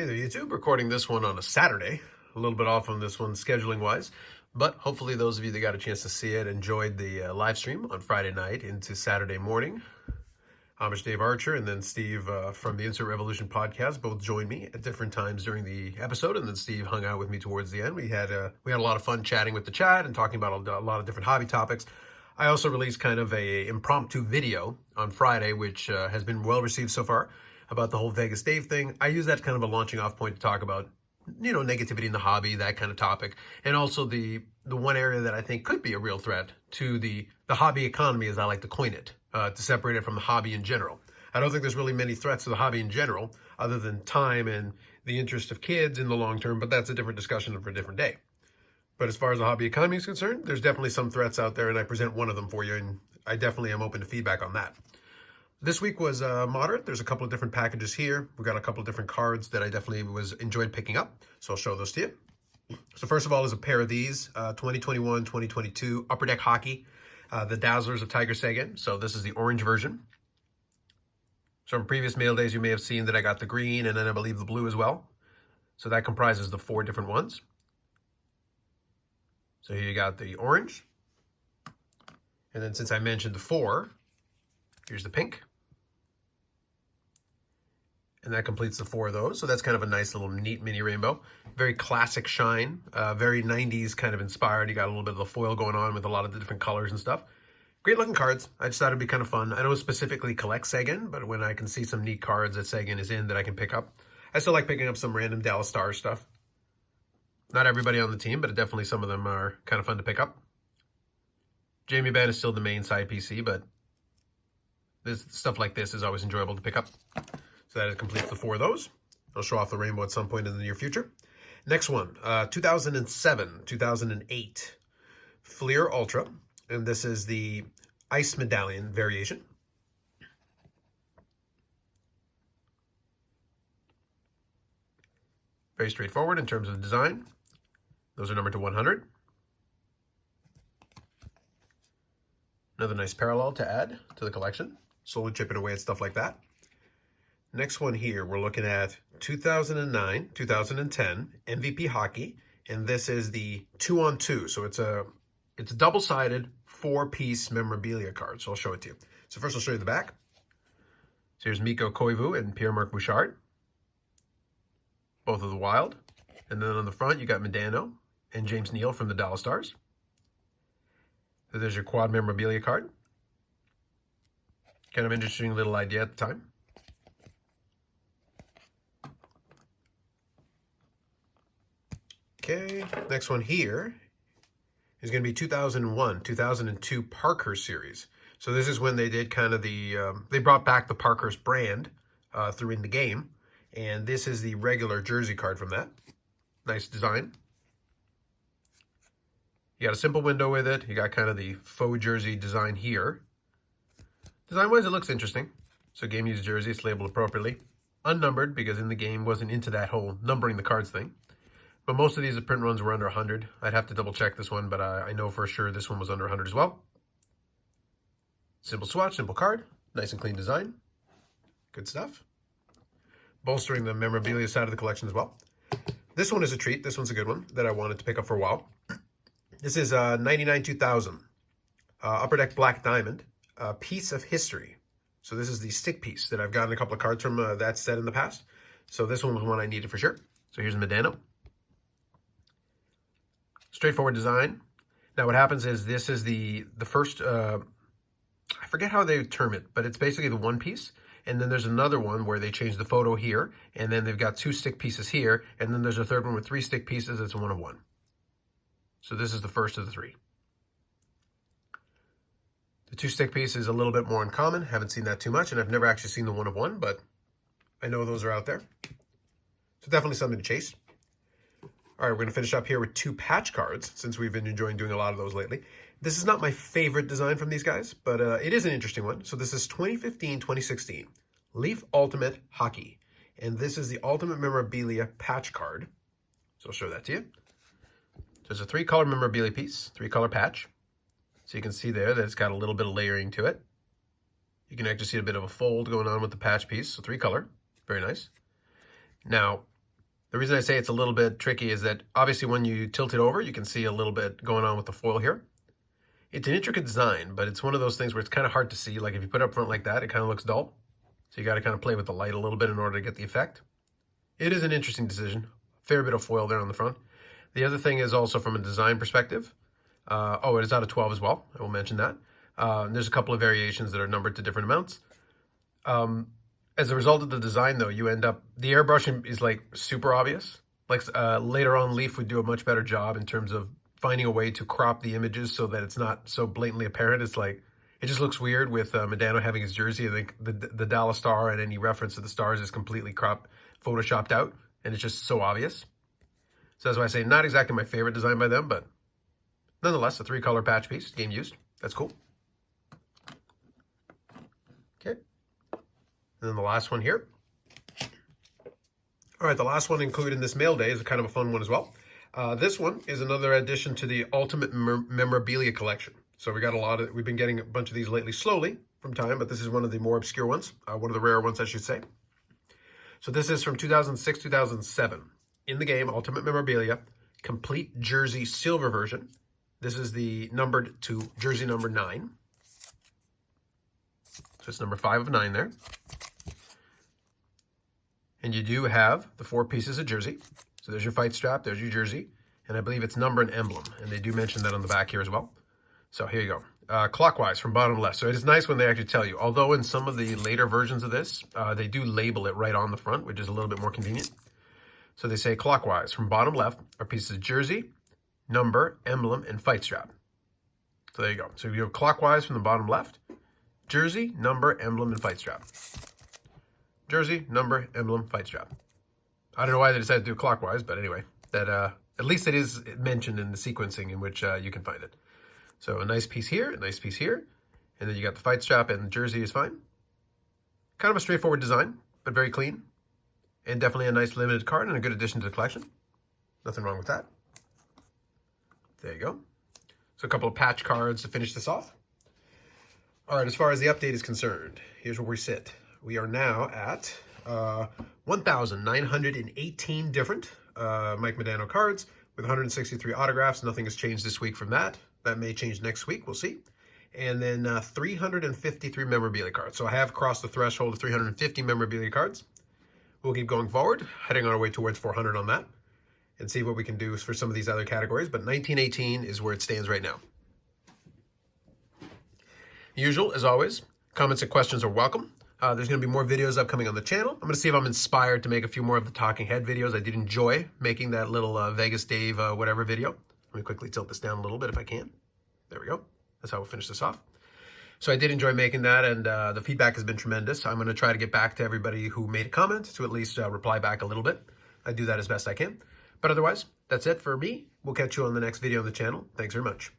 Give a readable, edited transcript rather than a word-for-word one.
Hey there, YouTube. Recording this one on a Saturday. A little bit off on this one scheduling-wise, but hopefully those of you that got a chance to see it enjoyed the live stream on Friday night into Saturday morning. Amish Dave Archer and then Steve from the Insert Revolution podcast both joined me at different times during the episode, and then Steve hung out with me towards the end. We had a lot of fun chatting with the chat and talking about a lot of different hobby topics. I also released kind of a impromptu video on Friday, which has been well received so far, about the whole Vegas Dave thing. I use that kind of a launching off point to talk about, negativity in the hobby, that kind of topic, and also the one area that I think could be a real threat to the hobby economy, as I like to coin it, to separate it from the hobby in general. I don't think there's really many threats to the hobby in general, other than time and the interest of kids in the long term, but that's a different discussion for a different day. But as far as the hobby economy is concerned, there's definitely some threats out there, and I present one of them for you, and I definitely am open to feedback on that. This week was moderate. There's a couple of different packages here. We got a couple of different cards that I definitely enjoyed picking up, so I'll show those to you. So first of all is a pair of these, 2021-2022 Upper Deck Hockey, the Dazzlers of Tiger Seguin. So this is the orange version. So in previous mail days, you may have seen that I got the green and then I believe the blue as well. So that comprises the 4 different ones. So here you got the orange. And then since I mentioned the 4, here's the pink. And that completes the 4 of those. So that's kind of a nice little neat mini rainbow. Very classic shine, very 90s kind of inspired. You got a little bit of the foil going on with a lot of the different colors and stuff. Great looking cards. I just thought it'd be kind of fun. I don't specifically collect Seguin, but when I can see some neat cards that Seguin is in that I can pick up, I still like picking up some random Dallas Stars stuff. Not everybody on the team, but definitely some of them are kind of fun to pick up. Jamie Benn is still the main side PC, but this stuff like this is always enjoyable to pick up. So that completes the 4 of those. I'll show off the rainbow at some point in the near future. Next one, 2007, 2008 Fleer Ultra, and this is the Ice Medallion variation. Very straightforward in terms of the design. Those are numbered to 100. Another nice parallel to add to the collection. Slowly chipping away at stuff like that. Next one here, we're looking at 2009, 2010 MVP Hockey, and this is the 2-on-2. So it's a double-sided 4-piece memorabilia card. So I'll show it to you. So first I'll show you the back. So here's Mikko Koivu and Pierre-Marc Bouchard, both of the Wild. And then on the front, you got Modano and James Neal from the Dallas Stars. So there's your quad memorabilia card. Kind of interesting little idea at the time. Okay, next one here is going to be 2001, 2002 Parkhurst series. So this is when they did kind of they brought back the Parkhurst brand through in the game. And this is the regular jersey card from that. Nice design. You got a simple window with it. You got kind of the faux jersey design here. Design-wise, it looks interesting. So game used jersey, it's labeled appropriately. Unnumbered, because in the game wasn't into that whole numbering the cards thing. But most of these print runs were under 100. I'd have to double check this one, but I know for sure this one was under 100 as well. Simple swatch, simple card. Nice and clean design. Good stuff. Bolstering the memorabilia side of the collection as well. This one is a treat. This one's a good one that I wanted to pick up for a while. This is 99-2000 Upper Deck Black Diamond, Piece of History. So this is the stick piece that I've gotten a couple of cards from that set in the past. So this one was one I needed for sure. So here's Modano. Straightforward design. Now what happens is this is the first, I forget how they term it, but it's basically the one piece. And then there's another one where they change the photo here, and then they've got 2 stick pieces here, and then there's a third one with 3 stick pieces. It's 1 of 1. So this is the first of the 3. The 2 stick piece is a little bit more uncommon. Haven't seen that too much, and I've never actually seen the 1 of 1, but I know those are out there. So definitely something to chase. All right, we're going to finish up here with 2 patch cards, since we've been enjoying doing a lot of those lately. This is not my favorite design from these guys, but it is an interesting one. So this is 2015-2016 Leaf Ultimate Hockey. And this is the Ultimate Memorabilia patch card. So I'll show that to you. So it's a 3-color memorabilia piece, 3-color patch. So you can see there that it's got a little bit of layering to it. You can actually see a bit of a fold going on with the patch piece. So 3-color, very nice. Now, The reason I say it's a little bit tricky is that obviously when you tilt it over, you can see a little bit going on with the foil here. It's an intricate design, but it's one of those things where it's kind of hard to see. Like if you put it up front like that, it kind of looks dull. So you got to kind of play with the light a little bit in order to get the effect. It is an interesting decision. Fair bit of foil there on the front. The other thing is also from a design perspective. It is out of 12 as well. I will mention that. There's a couple of variations that are numbered to different amounts. As a result of the design, though, you end up, the airbrushing is like super obvious. Like later on, Leaf would do a much better job in terms of finding a way to crop the images so that it's not so blatantly apparent. It's like, it just looks weird with Modano having his jersey. I think the Dallas star and any reference to the stars is completely photoshopped out, and it's just so obvious. So that's why I say not exactly my favorite design by them, but nonetheless, a 3-color patch piece, game used. That's cool. Okay. And then the last one here. All right, the last one included in this mail day is kind of a fun one as well. This one is another addition to the Ultimate Memorabilia collection. So we've been getting a bunch of these lately slowly from time, but this is one of the more obscure ones, one of the rare ones, I should say. So this is from 2006, 2007. In the game, Ultimate Memorabilia, complete jersey silver version. This is the numbered to jersey number 9. So it's number 5 of 9 there. And you do have the 4 pieces of jersey. So there's your fight strap, there's your jersey, and I believe it's number and emblem. And they do mention that on the back here as well. So here you go. Clockwise from bottom left. So it is nice when they actually tell you. Although in some of the later versions of this, they do label it right on the front, which is a little bit more convenient. So they say clockwise from bottom left are pieces of jersey, number, emblem, and fight strap. So there you go. So you go clockwise from the bottom left, jersey, number, emblem, and fight strap. Jersey, number, emblem, fight strap. I don't know why they decided to do clockwise, but anyway, that at least it is mentioned in the sequencing in which you can find it. So a nice piece here, a nice piece here, and then you got the fight strap and the jersey is fine. Kind of a straightforward design, but very clean. And definitely a nice limited card and a good addition to the collection. Nothing wrong with that. There you go. So a couple of patch cards to finish this off. All right, as far as the update is concerned, here's where we sit. We are now at 1,918 different Mike Modano cards with 163 autographs. Nothing has changed this week from that. That may change next week. We'll see. And then 353 memorabilia cards. So I have crossed the threshold of 350 memorabilia cards. We'll keep going forward, heading on our way towards 400 on that, and see what we can do for some of these other categories. But 1918 is where it stands right now. Usual, as always, comments and questions are welcome. There's going to be more videos upcoming on the channel. I'm going to see if I'm inspired to make a few more of the talking head videos. I did enjoy making that little Vegas Dave whatever video. Let me quickly tilt this down a little bit if I can. There we go. That's how we'll finish this off. So I did enjoy making that, and the feedback has been tremendous. I'm going to try to get back to everybody who made a comment to at least reply back a little bit. I do that as best I can. But otherwise, that's it for me. We'll catch you on the next video on the channel. Thanks very much.